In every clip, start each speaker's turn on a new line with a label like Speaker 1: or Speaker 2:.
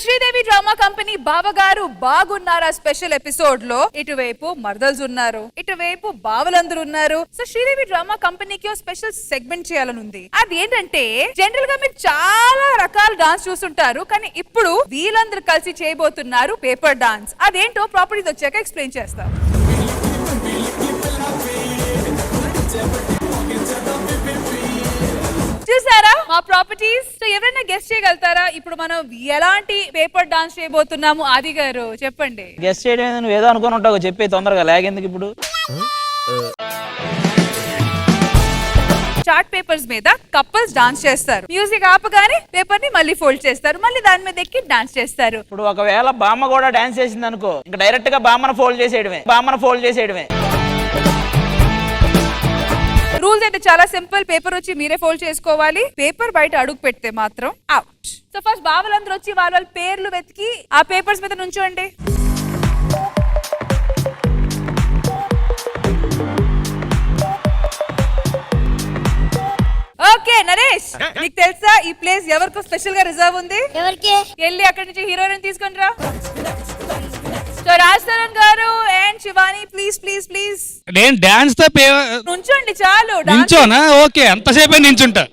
Speaker 1: Sridevi drama company బావగారు బాగున్నారా special episode లో ఇటువైపు మర్దల్స్ ఉన్నారు, ఇటువైపు బావలందరూ ఉన్నారు. సో శ్రీదేవి డ్రామా కంపెనీకి ఓ స్పెషల్ సెగ్మెంట్ చేయాలని ఉంది. అది ఏంటంటే జనరల్ గా మీరు చాలా రకాల డాన్స్ చూస్తుంటారు, కానీ ఇప్పుడు వీళ్ళందరూ కలిసి చేయబోతున్నారు పేపర్ డాన్స్. అదేంటో ప్రాపర్టీస్ వచ్చాక ఎక్స్ప్లెయిన్ చేస్తాం. చూసారా మా ప్రాపర్టీస్? సో ఎవరైనా గెస్ట్ చేయగలుగుతారా ఇప్పుడు మనం ఎలాంటి పేపర్ డాన్స్ చేయబోతున్నాము? ఆది గారు చెప్పండి.
Speaker 2: గెస్ట్ చేయడం నువ్వు ఏదో అనుకుని ఉంటావు, చెప్పే తొందరగా లేగెందుకు ఇప్పుడు.
Speaker 1: చార్ట్ పేపర్స్ మీద కపుల్స్ డాన్స్ చేస్తారు. మ్యూజిక్ ఆపగానే పేపర్ ని మళ్ళీ ఫోల్డ్ చేస్తారు, మళ్ళీ దాని మీద ఎక్కి డాన్స్ చేస్తారు.
Speaker 2: ఇప్పుడు ఒకవేళ బామ్మ కూడా డాన్స్ చేసింది అనుకో, ఇంకా డైరెక్ట్ గా బామ్మను ఫోల్డ్ చేసేయడమే.
Speaker 1: రూల్స్ అయితే చాలా సింపుల్. పేపర్ వచ్చి మీరే ఫోల్డ్ చేసుకోవాలి. పేపర్ బయట అడుగు పెడితే మాత్రం అవుట్. సో ఫస్ట్ బావలందరూ వచ్చి వాళ్ళ పేర్లు వెతికి ఆ పేపర్స్ మీద నుంచోండి. ఓకే నరేష్, నీకు తెలుసా ఈ ప్లేస్ ఎవరికో స్పెషల్ గా రిజర్వ్ ఉంది?
Speaker 3: ఎవరికి?
Speaker 1: వెళ్ళి అక్కడి నుంచి హీరోయిన్ తీసుకొని రా. సో రాజ్ తరుణ్ గారు and Shivani please please please.
Speaker 4: నేను డాన్స్ తో
Speaker 1: నుంచోండి చాలు.
Speaker 4: నించోనా? ఓకే, అంతసేపే నించుంటా.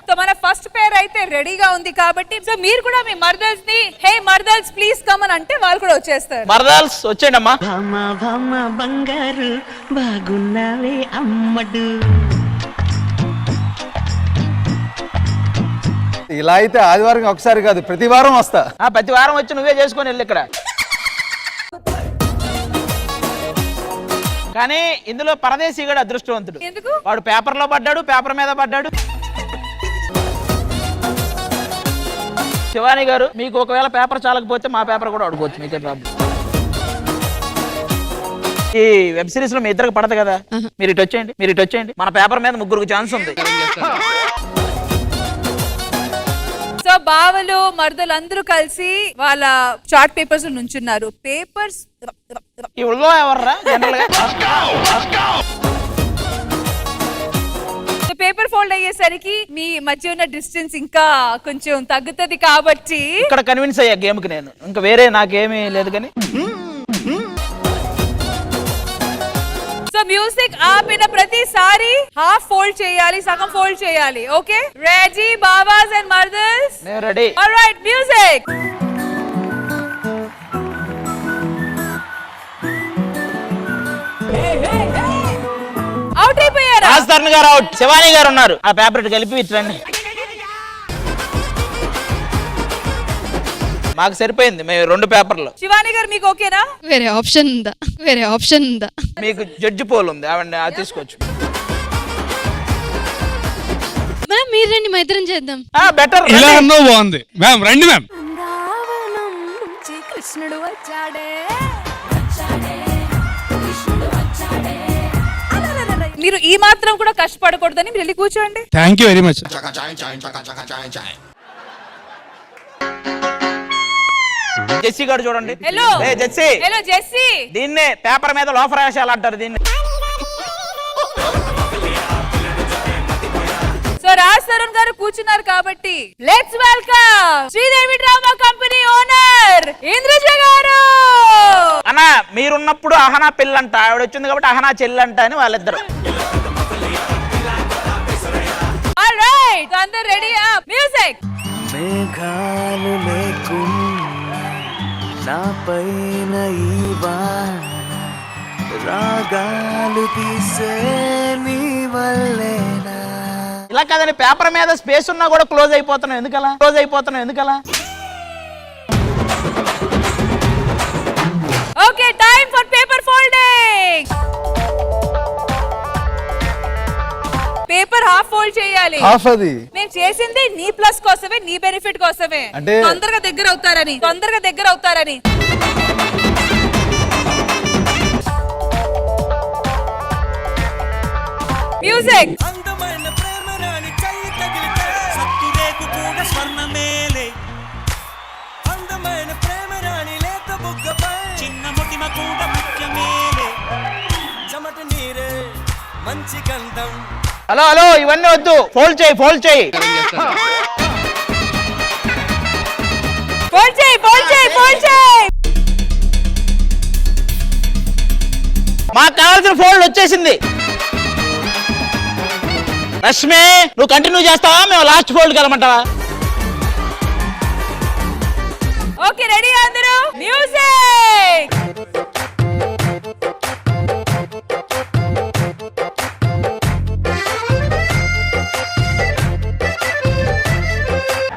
Speaker 1: సో మన ఫస్ట్ పేర్ అయితే రెడీగా ఉంది కాబట్టి సో మీరు కూడా మీ మర్దల్స్ ని హే మర్దల్స్ ప్లీజ్ కమ్ అని అంటే వాళ్ళు కూడా వచ్చేస్తారు.
Speaker 2: మర్దల్స్ వచ్చేయండి అమ్మా.
Speaker 5: బంగారు బాగున్నావే అమ్మడు.
Speaker 6: ఇలా అయితే ఆదివారం ఒకసారి కాదు ప్రతి వారం వస్తా.
Speaker 2: ప్రతి వారం వచ్చి నువ్వే చేసుకొని వెళ్ళి ఇక్కడ. కానీ ఇందులో పరదేశీ కూడా అదృష్టవంతుడు.
Speaker 1: ఎందుకు?
Speaker 2: వాడు పేపర్ లో పడ్డాడు, పేపర్ మీద పడ్డాడు. శివాని గారు మీకు ఒకవేళ పేపర్ చాలకపోతే మా పేపర్ కూడా అడుకోవచ్చు, మీకే ప్రాబ్లం. ఈ వెబ్ సిరీస్ లో మీ ఇద్దరికి పడదు కదా, మీరు ఇటు వచ్చేయండి. మన పేపర్ మీద ముగ్గురికి ఛాన్స్ ఉంది.
Speaker 1: సో బావలు మర్దలు అందరూ కలిసి వాళ్ళ చార్ట్ పేపర్స్ నుంచున్నారు. పేపర్స్
Speaker 2: ఈ ఉల్లో ఎవర్రా జనరల్ గా?
Speaker 1: పేపర్ ఫోల్డ్ అయ్యేసరికి మీ మధ్య ఉన్న డిస్టెన్స్ ఇంకా కొంచెం తగ్గుతుంది కాబట్టి
Speaker 2: ఇక్కడ కన్విన్స్ అయ్యా గేమ్ కి నేను. ఇంకా వేరే నాకేమీ లేదు కానీ.
Speaker 1: సో మ్యూజిక్ ఆపిన ప్రతిసారి హాఫ్ ఫోల్డ్ చేయాలి, సగం ఫోల్డ్ చేయాలి. ఓకే రెడీ బాబాస్ అండ్ మర్దల్స్?
Speaker 2: నేను రెడీ.
Speaker 1: Alright music. అవుట్ అయిపోయారా?
Speaker 2: రాజ్ తరుణ్ గారు అవుట్, శివాని గారు ఉన్నారు. ఆ పేపర్ ఇటు కలిపి ఇట్లండి. మాకు సరిపోయింది, మేము 2 పేపర్లు.
Speaker 1: శివాని గారు మీకు ఓకేనా?
Speaker 3: వేరే ఆప్షన్ ఉందా?
Speaker 2: మీకు జడ్జి పోల్ ఉంది, ఆవిడ తీసుకోవచ్చు.
Speaker 3: మ్యామ్ మీరు రండి, మా ఇద్దరం చేద్దాం.
Speaker 2: బెటర్.
Speaker 4: ఇలా అన్నో బాగుంది మ్యామ్, రండి మ్యామ్.
Speaker 1: కృష్ణుడు వచ్చాడే. మీరు ఈ మాత్రం కూడా కష్టపడకూడదని మీరు వెళ్ళి కూర్చోండి.
Speaker 4: Thank you very much.
Speaker 2: Jessie గారు చూడండి.
Speaker 1: Hello
Speaker 2: Jessie.
Speaker 1: Hello Jessie.
Speaker 2: దీన్నే పేపర్ మీద లోఫర్ వేషాలు అంటారు దీన్ని.
Speaker 1: సో రాజ్ తరుణ్ గారు కూర్చున్నారు కాబట్టి let's welcome Sridevi drama company owner Indraja గారు.
Speaker 2: అన్నా మీరున్నప్పుడు అహనా పిల్లంట, ఆవిడ వచ్చింది కాబట్టి అహనా చెల్లంట అని వాళ్ళిద్దరు.
Speaker 1: ఆల్రైట్ అందరూ రెడీ? మ్యూజిక్.
Speaker 5: మేఘాలు లేకున్నా నా పైన ఈ వాన రాగాలు తీసే నీ వల్లేనా.
Speaker 2: ఇలా కదండి, పేపర్ మీద స్పేస్ ఉన్నా కూడా క్లోజ్ అయిపోతున్నాం ఎందుకలా?
Speaker 1: Okay time for paper folding. Paper half fold చేయాలి.
Speaker 6: హాఫ్ అది
Speaker 1: మేము చేసింది నీ ప్లస్ కోసమే, నీ బెనిఫిట్ కోసమే.
Speaker 6: అంటే
Speaker 1: తొందరగా దగ్గర అవుతారని. మ్యూజిక్.
Speaker 5: అందమైన ప్రేమ రాణి చెయ్యి తగిలితే సత్తురేకు కూడా స్వర్ణమేలే. అందమైన ప్రేమ రాణి లేత బుగ్గపై చిన్న ముటిమ కూడా ముఖ్యమేలే. చెమట నీరే మంచి గంధం.
Speaker 2: హలో హలో ఇవన్నీ వద్దు, ఫోల్డ్ చేయి ఫోల్డ్ చేయి.
Speaker 1: ఫోల్డ్ చేయి ఫోల్డ్ చేయి ఫోల్డ్ చేయి.
Speaker 2: మాకు కావాల్సిన ఫోల్డ్ వచ్చేసింది. రష్మి నువ్వు కంటిన్యూ చేస్తావా, మేము లాస్ట్ ఫోల్డ్ కలమంటావా?
Speaker 1: ఓకే రెడీ అందరూ, మ్యూజిక్.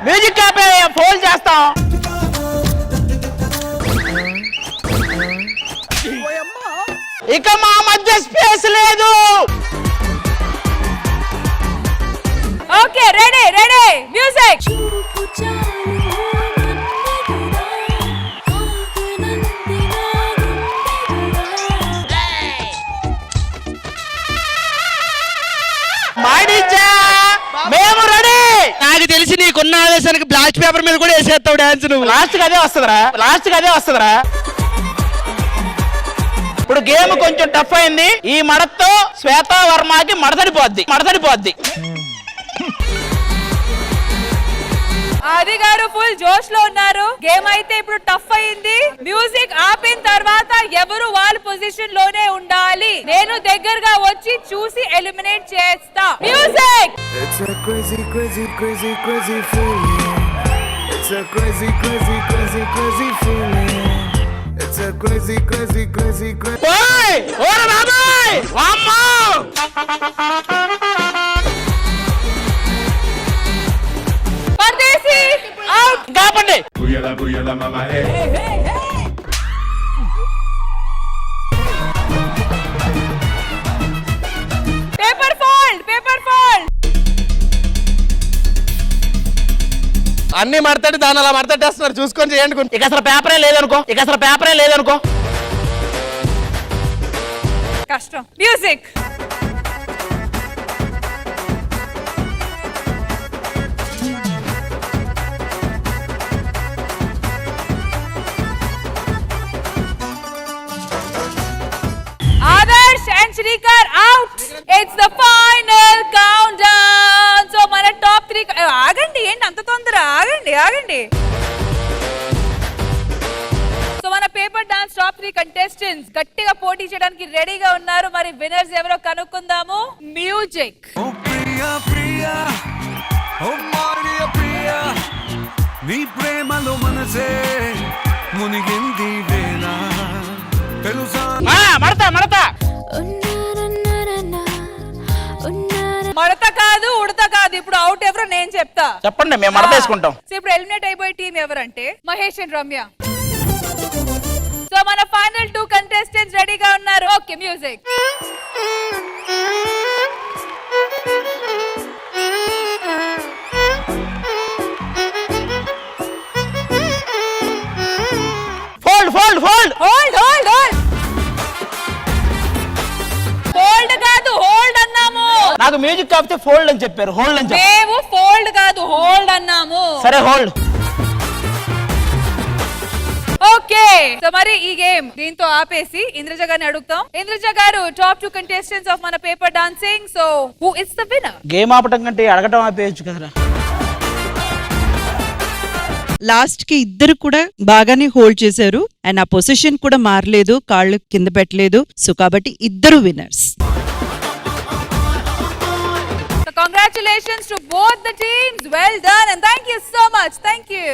Speaker 2: మ్యూజిక్ ఆపే, ఫోల్డ్ చేస్తాం. ఇక మా మధ్య స్పేస్ లేదు.
Speaker 1: Okay ready ready, music.
Speaker 2: మాడిచ్చా, మేము రెడీ.
Speaker 7: నాకు తెలిసి నీకున్న ఆవేశానికి బ్లాక్ పేపర్ మీద కూడా వేసేస్తావు డాన్స్ నువ్వు.
Speaker 2: లాస్ట్ అదే వస్తుందిరా, లాస్ట్ అదే వస్తుందిరా. ఇప్పుడు గేమ్ కొంచెం టఫ్ అయింది. ఈ మడతతో శ్వేతా వర్మకి మడతడిపోద్ది.
Speaker 1: ఆది గారు ఫుల్ జోష్ లో ఉన్నారు. గేమ్ అయితే ఇప్పుడు టఫ్ అయింది. మ్యూజిక్ ఆపిన తర్వాత ఎవరు వాళ్ళ పొజిషన్ లోనే ఉండాలి. నేను దగ్గరగా వచ్చి చూసి ఎలిమినేట్ చేస్తా. Music.
Speaker 5: It's a crazy, crazy, crazy, crazy feeling. It's a crazy, crazy, crazy, crazy feeling. It's a crazy, crazy, crazy, crazy.
Speaker 2: ఓయ్ ఓర బాబాయ్ వామ్మో.
Speaker 1: పర్దేశీ అవుట్.
Speaker 2: కాపండి.
Speaker 1: Paper fold paper fold.
Speaker 7: అన్ని మడతడి దాని అలా మడతట్టేస్తున్నారు, చూసుకొని చేయండి.
Speaker 2: ఇక అసలు పేపరే లేదనుకో.
Speaker 1: కష్టం. Music. Adarsh and Srikar out. It's the final count down. So మన టాప్ 3. ఆగండి, ఏంటి అంత తొందర? ఆగండి. సో మన పేపర్ డాన్స్ టాప్ 3 కంటెస్టెంట్స్ గట్టిగా పోటీ చేయడానికి రెడీగా ఉన్నారు. మరి విన్నర్స్ ఎవరో కనుక్కుందాము. Music.
Speaker 5: Oh Priya Priya, oh Maria Priya, నీ ప్రేమలో మనసే మునిగింది వేళ తెలుసా.
Speaker 2: మడత
Speaker 1: మడత కాదు, ఉడత కాదు. ఇప్పుడు అవుట్ ఎవరో నేను చెప్తా.
Speaker 2: చెప్పండి, మేము మడత వేసుకుంటాం.
Speaker 1: సో ఇప్పుడు ఎలిమినేట్ అయిపోయే టీం ఎవరంటే మహేష్ అండ్ రమ్య. సో మన ఫైనల్ 2 కంటెస్టెంట్స్ రెడీగా ఉన్నారు. Okay music.
Speaker 2: ఫోల్డ్
Speaker 1: హోల్డ్ కాదు, హోల్డ్ అన్నాము.
Speaker 2: నాకు మ్యూజిక్ కాకపోతే ఫోల్డ్ అని చెప్పారు, హోల్డ్ అని చెప్పారు.
Speaker 1: మేము ఫోల్డ్ కాదు, హోల్డ్ అన్నాము.
Speaker 2: సరే హోల్డ్.
Speaker 1: ఓకే, సో మరి ఈ గేమ్ దీంతో ఆపేసి ఇంద్రజ గారిని అడుగుతాం. Indraja garu, top 2 contestants of మన paper dancing. So who is the winner?
Speaker 2: Game ఆపటం కంటే అడగటం ఆపేయచ్చు కదరా.
Speaker 8: లాస్ట్ కి ఇద్దరు కూడా బాగానే హోల్డ్ చేశారు అండ్ ఆ పొజిషన్ కూడా మారలేదు, కాళ్ళు కింద పెట్టలేదు. సో కాబట్టి ఇద్దరు winners.
Speaker 1: So congratulations to both the teams. Well done and thank you so much. Thank you.